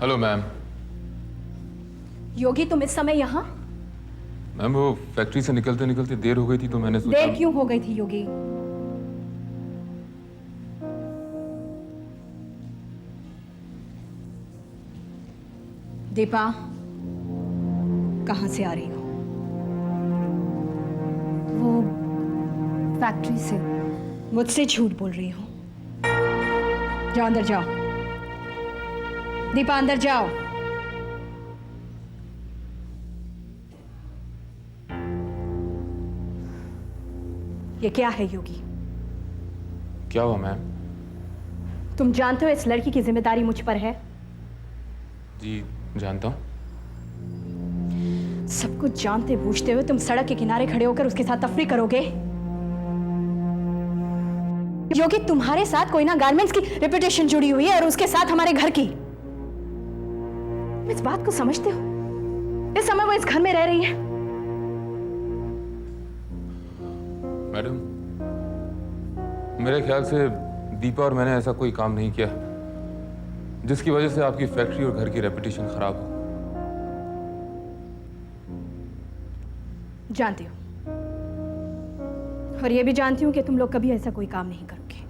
Hello ma'am. योगी तुम इस समय यहाँ? मैम वो फैक्ट्री से निकलते निकलते देर हो गई थी तो मैंने सोचा। देर क्यों हो गई थी योगी? दीपा कहाँ से आ रही हो? वो फैक्ट्री से। मुझसे झूठ बोल रही हो। जाओ अंदर जाओ। दीपा अंदर जाओ। ये क्या है योगी? क्या हुआ मैम? तुम जानते हो इस लड़की की जिम्मेदारी मुझ पर है। जी जानता हूँ। सब कुछ जानते बूझते हुए तुम सड़क के किनारे खड़े होकर उसके साथ तफरी करोगे? योगी तुम्हारे साथ कोई ना गारमेंट्स की रेपुटेशन जुड़ी हुई है और उसके साथ हमारे घर की। इस बात को समझते हो? इस समय वो इस घर में रह रही है। मैडम मेरे ख्याल से दीपा और मैंने ऐसा कोई काम नहीं किया जिसकी वजह से आपकी फैक्ट्री और घर की रेपुटेशन खराब हो। जानती हूँ और ये भी जानती हूँ कि तुम लोग कभी ऐसा कोई काम नहीं करोगे,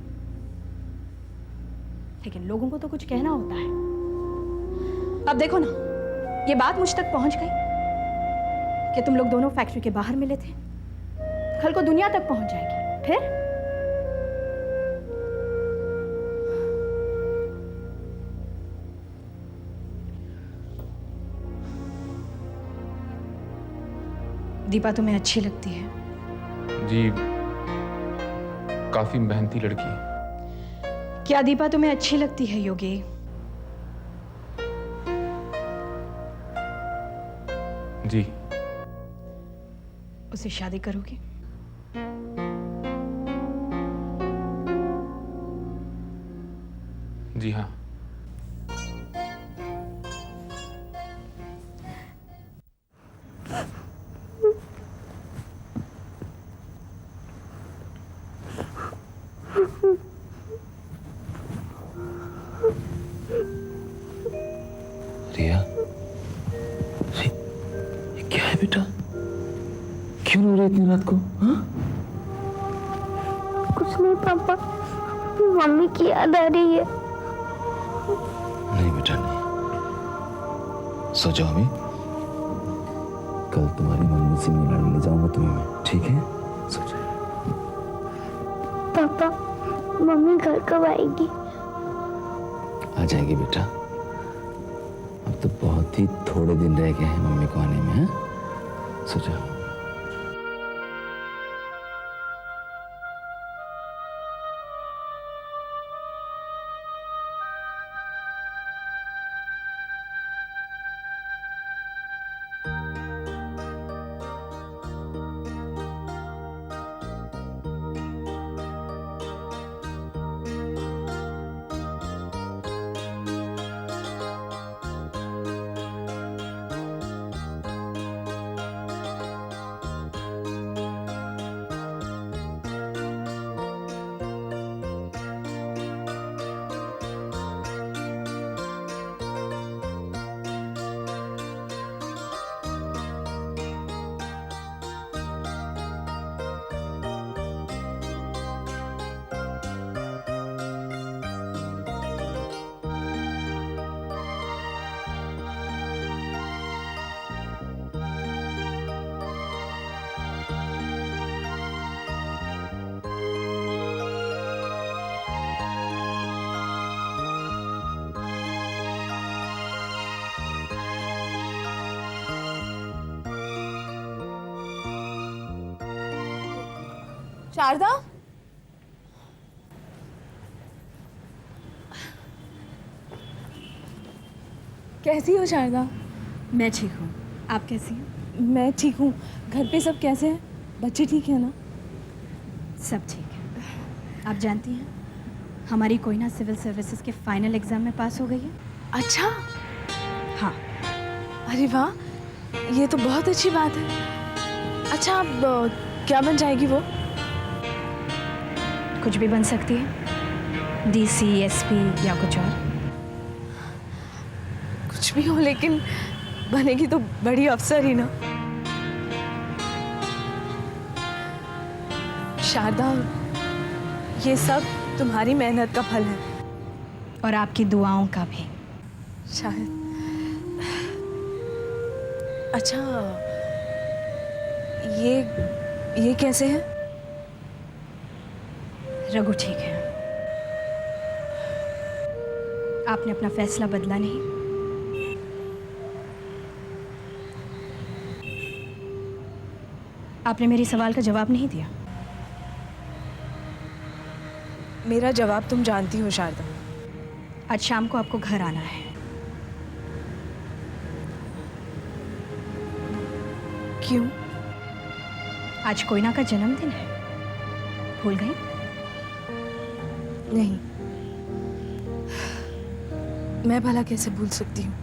लेकिन लोगों को तो कुछ कहना होता है। अब देखो ना, ये बात मुझ तक पहुंच गई कि तुम लोग दोनों फैक्ट्री के बाहर मिले थे। कल को दुनिया तक पहुंच जाएगी। फिर दीपा तुम्हें अच्छी लगती है? जी काफी मेहनती लड़की है। क्या दीपा तुम्हें अच्छी लगती है योगी? जी। उसे शादी करोगे? जी हाँ। रिया, ये क्या है बेटा? क्यों रो रही इतनी रात को? हाँ? कुछ नहीं पापा, मम्मी की याद आ रही है। नहीं बेटा नहीं, सो जाओ अभी। कल तुम्हारी मम्मी से मिलने ले जाऊंगा तुम्हें मैं, ठीक है? सो जाओ। पापा मम्मी घर कब आएगी? आ जाएगी बेटा, अब तो बहुत ही थोड़े दिन रह गए हैं मम्मी को आने में। हाँ? सो जाओ। शारदा, कैसी हो शारदा? मैं ठीक हूँ, आप कैसी हैं? मैं ठीक हूँ। घर पे सब कैसे हैं? बच्चे ठीक हैं ना? सब ठीक है। आप जानती हैं हमारी कोयना सिविल सर्विसेज के फाइनल एग्जाम में पास हो गई है। अच्छा, हाँ। अरे वाह, ये तो बहुत अच्छी बात है। अच्छा, अब क्या बन जाएगी वो? कुछ भी बन सकती है, डीसी, एसपी या कुछ और। कुछ भी हो, लेकिन बनेगी तो बड़ी अफसर ही ना। शारदा, ये सब तुम्हारी मेहनत का फल है। और आपकी दुआओं का भी। शायद। अच्छा, ये कैसे है? रघु ठीक है। आपने अपना फैसला बदला नहीं। आपने मेरी सवाल का जवाब नहीं दिया। मेरा जवाब तुम जानती हो शारदा। आज शाम को आपको घर आना है। क्यों? आज कोयना का जन्मदिन है, भूल गई? नहीं, मैं भला कैसे भूल सकती हूँ।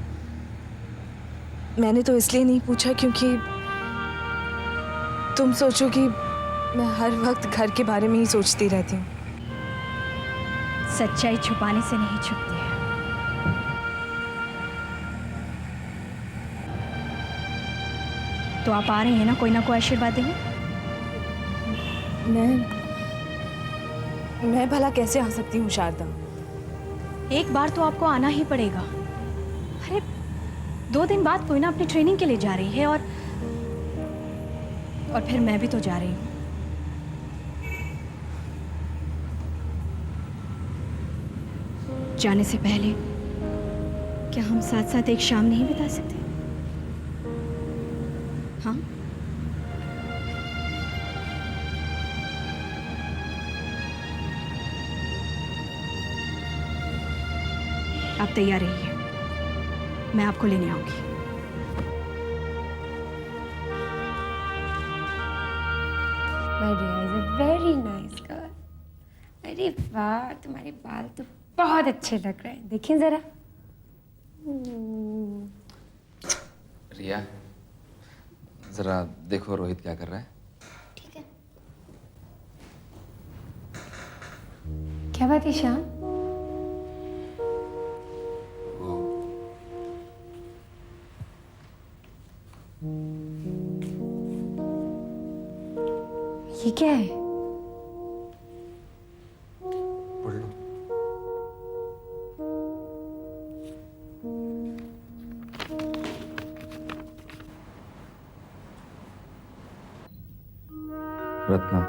मैंने तो इसलिए नहीं पूछा क्योंकि तुम सोचोगी मैं हर वक्त घर के बारे में ही सोचती रहती हूँ। सच्चाई छुपाने से नहीं छुपती है। तो आप आ रहे हैं ना कोयना को आशीर्वाद देने? मैं भला कैसे आ सकती हूँ शारदा? एक बार तो आपको आना ही पड़ेगा। अरे 2 दिन बाद कोयना अपनी ट्रेनिंग के लिए जा रही है, और फिर मैं भी तो जा रही हूँ। जाने से पहले क्या हम साथ साथ एक शाम नहीं बिता सकते? हाँ? आप तैयार रहिए, मैं आपको लेने आऊंगी। Maria is a very nice girl. अरे वाह, तुम्हारे बाल तो बहुत अच्छे लग रहे हैं, देखिए जरा। रिया, जरा देखो रोहित क्या कर रहा है। ठीक है। क्या बात है श्याम? ये क्या है? पढ़ लो। रत्ना,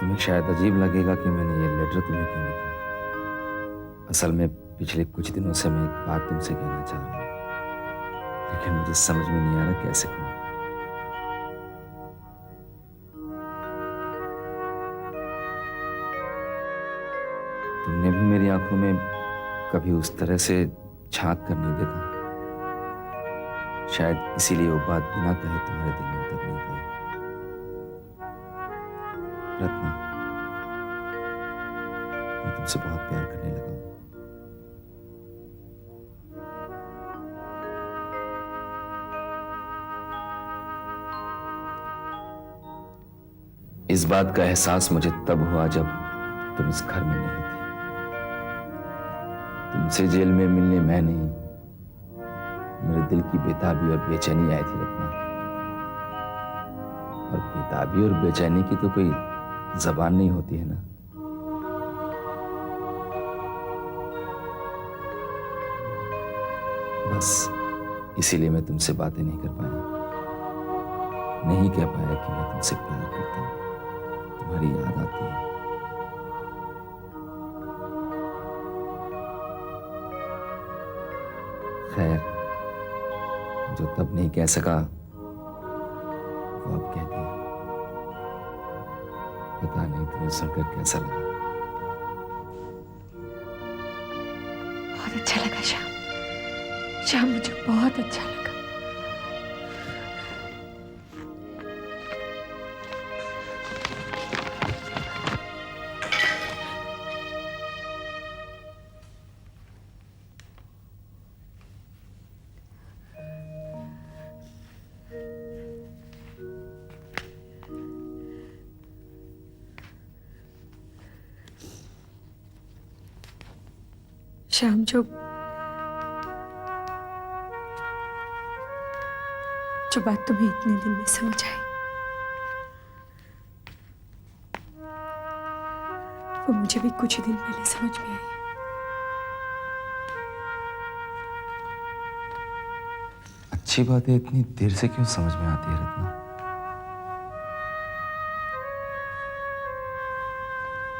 तुम्हें शायद अजीब लगेगा कि मैंने ये लेटर तुम्हें क्यों लिखा। असल में पिछले कुछ दिनों से मैं एक बात तुमसे कहना चाह रहा हूँ, लेकिन मुझे समझ में नहीं आ रहा कैसे कहूँ। तुमने भी मेरी आंखों में कभी उस तरह से झांक कर नहीं देखा। शायद इसीलिए वो बात बिना कहे तुम्हारे दिल में उतर नहीं पाई। रत्ना, मैं तुमसे बहुत प्यार करने लगा हूं। इस बात का एहसास मुझे तब हुआ जब तुम इस घर में नहीं थी। तुमसे जेल में मिलने मैं नहीं, मेरे दिल की बेताबी और बेचैनी आई थी रत्ना। और बेताबी और बेचैनी की तो कोई जबान नहीं होती है ना। बस इसीलिए मैं तुमसे बातें नहीं कर पाया, नहीं कह पाया कि मैं तुमसे प्यार करता हूं, तुम्हारी याद आती है। खैर, जो तब नहीं कह सका वो अब कह दिया। पता नहीं तुम्हें सुनकर कैसा लगा। बहुत अच्छा लगा श्याम। श्याम, मुझे बहुत अच्छा लगा। श्याम, जो जो बात तुम्हें इतने दिन में समझ आई, वो मुझे भी कुछ ही दिन पहले समझ में आई। अच्छी बातें इतनी देर से क्यों समझ में आती है रत्ना?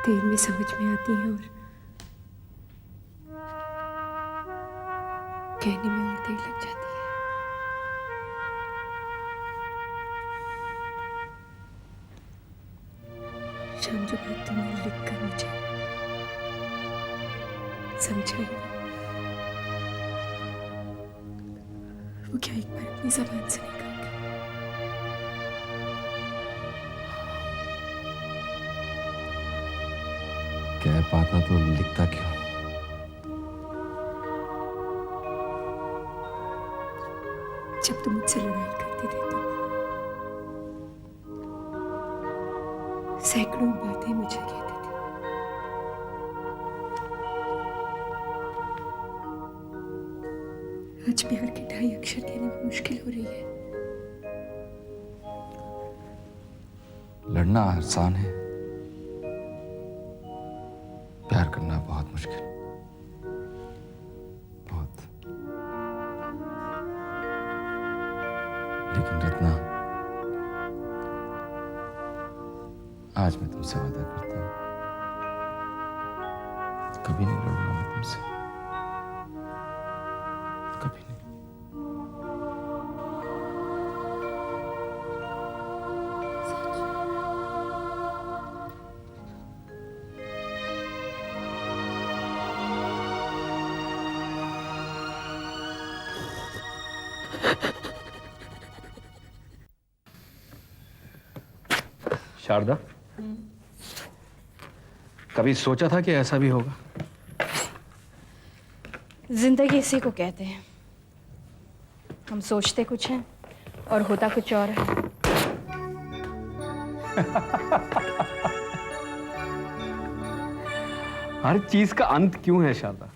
देर में समझ में आती है और कहने में और देर लग जाती है। शाम, जो बात तुमने लिख कर मुझे समझाई, वो क्या एक बार अपनी जबान से निकल गई? कह पाता तो लिखता क्यों? जब तुम मुझसे लड़ाई करते थे तो सैकड़ों बातें मुझे कहते थे। आज प्यार के 2.5 अक्षर कहने में मुश्किल हो रही है। लड़ना आसान है, प्यार करना बहुत मुश्किल, बहुत। लेकिन रत्ना, आज मैं तुमसे वादा करता हूं, कभी नहीं लड़ूंगा मैं तुमसे, कभी नहीं। शारदा, कभी सोचा था कि ऐसा भी होगा? जिंदगी इसी को कहते हैं, हम सोचते कुछ हैं और होता कुछ और है। हर चीज का अंत क्यों है शारदा?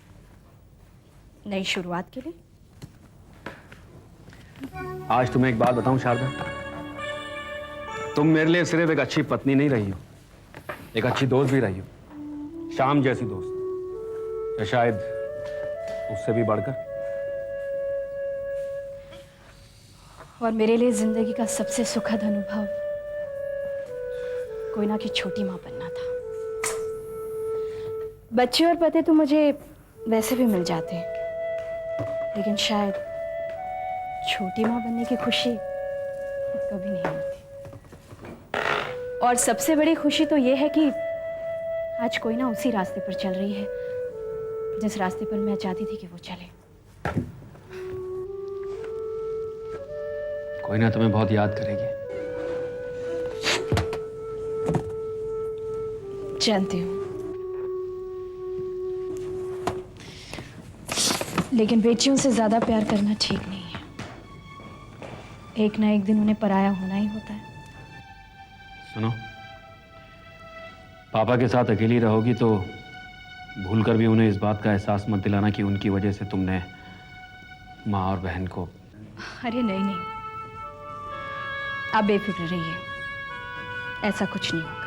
नई शुरुआत के लिए। आज तुम्हें एक बात बताऊं शारदा, तुम मेरे लिए सिर्फ एक अच्छी पत्नी नहीं रही हो, एक अच्छी दोस्त भी रही हो, शाम जैसी दोस्त, या शायद उससे भी बढ़कर। और मेरे लिए जिंदगी का सबसे सुखद अनुभव कोयना की छोटी माँ बनना था। बच्चे और पति तो मुझे वैसे भी मिल जाते, लेकिन शायद छोटी माँ बनने की खुशी कभी नहीं मिलती। और सबसे बड़ी खुशी तो यह है कि आज कोयना उसी रास्ते पर चल रही है जिस रास्ते पर मैं चाहती थी कि वो चले। कोयना तुम्हें बहुत याद करेगी। जानती हूँ, लेकिन बेटियों से ज्यादा प्यार करना ठीक नहीं है। एक ना एक दिन उन्हें पराया होना ही होता है। सुनो, पापा के साथ अकेली रहोगी तो भूलकर भी उन्हें इस बात का एहसास मत दिलाना कि उनकी वजह से तुमने माँ और बहन को। अरे नहीं नहीं, आप बेफिक्र रहिए, ऐसा कुछ नहीं होगा।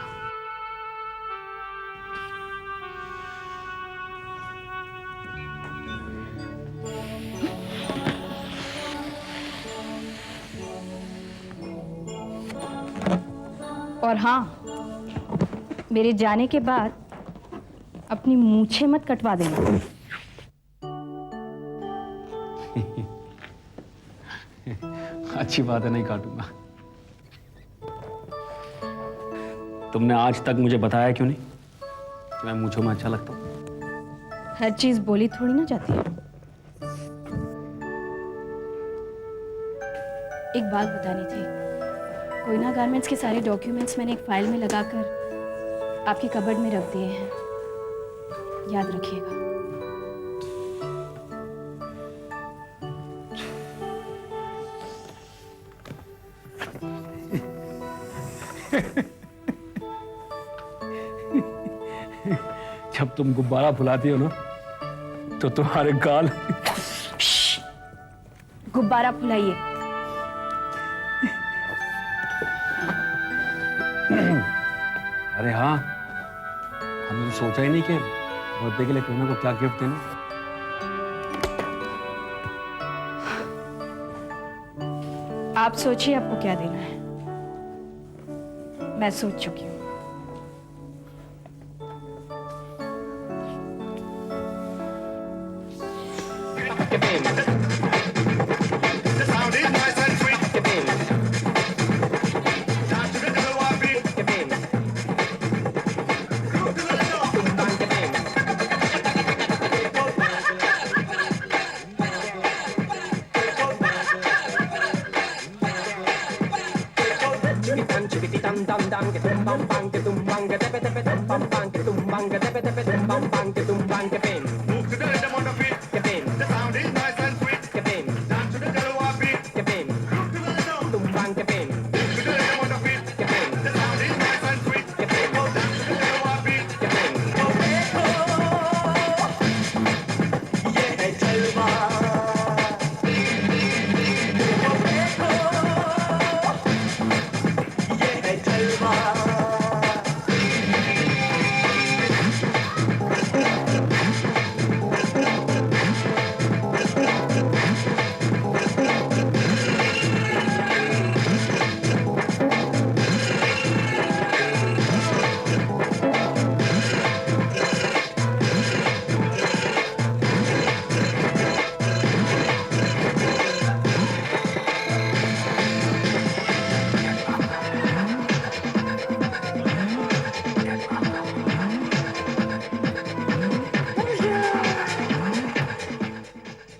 और हाँ, मेरे जाने के बाद अपनी मूछें मत कटवा देना। अच्छी बात है, नहीं काटूंगा। तुमने आज तक मुझे बताया क्यों नहीं कि मैं मूंछों में अच्छा लगता हूं? हर चीज बोली थोड़ी ना जाती है। एक बात बतानी थी, कोयना गारमेंट्स के सारे डॉक्यूमेंट्स मैंने एक फाइल में लगाकर आपकी कबर्ड में रख दिए हैं, याद रखिएगा। जब तुम गुब्बारा फुलाती हो ना तो तुम्हारे गाल। गुब्बारा फुलाइए, अरे हाँ, हमने तो सोचा ही नहीं कि बर्थडे के लिए कोना को क्या गिफ्ट देना। आप सोचिए आपको क्या देना है। मैं सोच चुकी हूँ।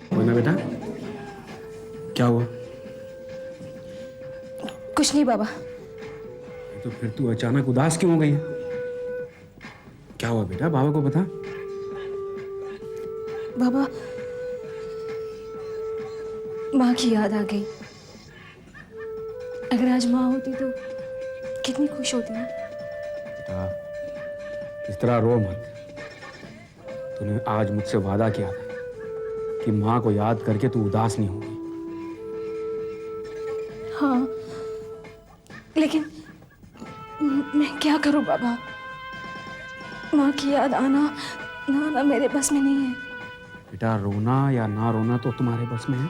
कोना बेटा, क्या हुआ? कुछ नहीं बाबा। तो फिर तू अचानक उदास क्यों हो गई है? क्या हुआ बेटा, बाबा को बता। बाबा, माँ की याद आ गई। अगर आज माँ होती तो कितनी खुश होती ना। बेटा, इस तरह रो मत। तूने आज मुझसे वादा किया था कि माँ को याद करके तू उदास नहीं होगी। हाँ, लेकिन मैं क्या करूं बाबा? माँ की याद आना ना आना मेरे बस में नहीं है। बेटा, रोना या ना रोना तो तुम्हारे बस में है।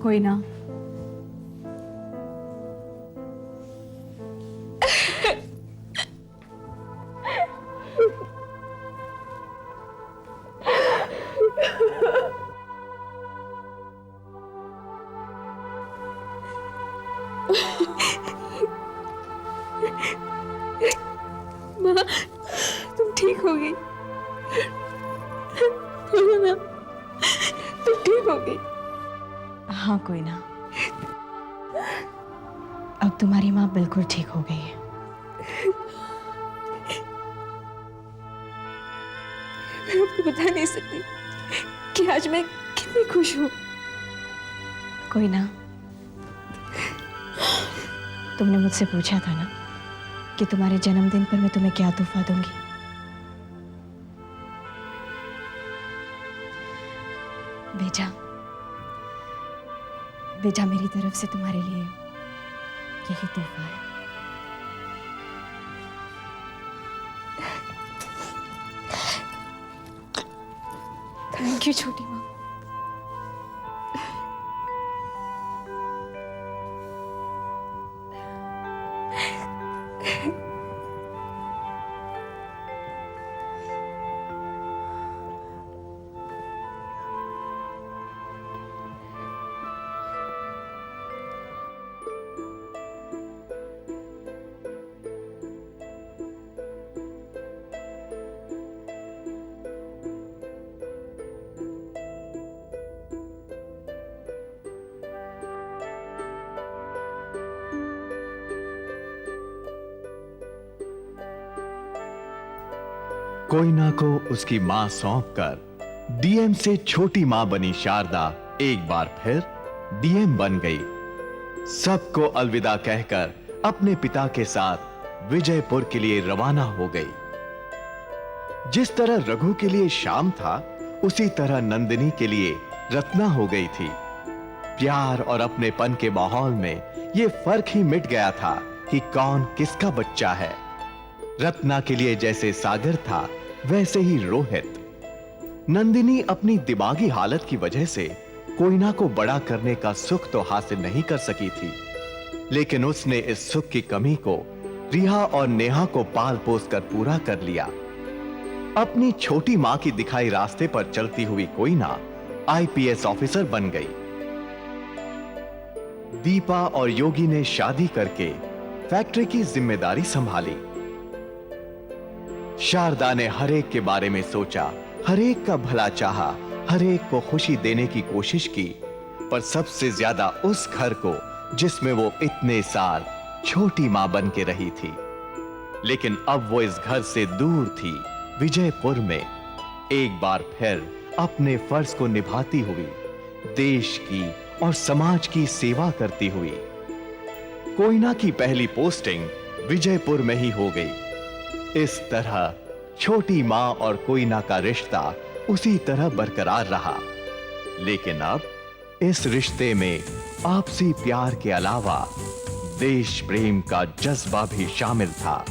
कोई ना। माँ, तुम ठीक हो गई। बोलो ना, तुम ठीक हो गई। हाँ कोई ना, अब तुम्हारी माँ बिल्कुल ठीक हो गई है। मैं आपको बता नहीं सकती कि आज मैं कितनी खुश हूँ। कोई ना, तुमने मुझसे पूछा था ना कि तुम्हारे जन्मदिन पर मैं तुम्हें क्या तोहफा दूंगी। बेटा, मेरी तरफ से तुम्हारे लिए यही तोहफा है। थैंक यू छोटी माँ। कोयना को उसकी मां सौंपकर डीएम से छोटी मां बनी शारदा एक बार फिर डीएम बन गई। सबको अलविदा कहकर अपने पिता के साथ विजयपुर के लिए रवाना हो गई। जिस तरह रघु के लिए श्याम था, उसी तरह नंदिनी के लिए रत्ना हो गई थी। प्यार और अपनेपन के माहौल में यह फर्क ही मिट गया था कि कौन किसका बच्चा है। रत्ना के लिए जैसे सागर था, वैसे ही रोहित। नंदिनी अपनी दिमागी हालत की वजह से कोयना को बड़ा करने का सुख तो हासिल नहीं कर सकी थी, लेकिन उसने इस सुख की कमी को रिहा और नेहा को पाल पोस कर पूरा कर लिया। अपनी छोटी मां की दिखाई रास्ते पर चलती हुई कोयना आईपीएस ऑफिसर बन गई। दीपा और योगी ने शादी करके फैक्ट्री की जिम्मेदारी संभाली। शारदा ने हरेक के बारे में सोचा, हरेक का भला चाहा, हरेक को खुशी देने की कोशिश की, पर सबसे ज्यादा उस घर को जिसमें वो इतने साल छोटी मां बन के रही थी। लेकिन अब वो इस घर से दूर थी, विजयपुर में, एक बार फिर अपने फर्ज को निभाती हुई, देश की और समाज की सेवा करती हुई। कोयना की पहली पोस्टिंग विजयपुर में ही हो गई। इस तरह छोटी मां और कोयना का रिश्ता उसी तरह बरकरार रहा। लेकिन अब इस रिश्ते में आपसी प्यार के अलावा देश प्रेम का जज्बा भी शामिल था।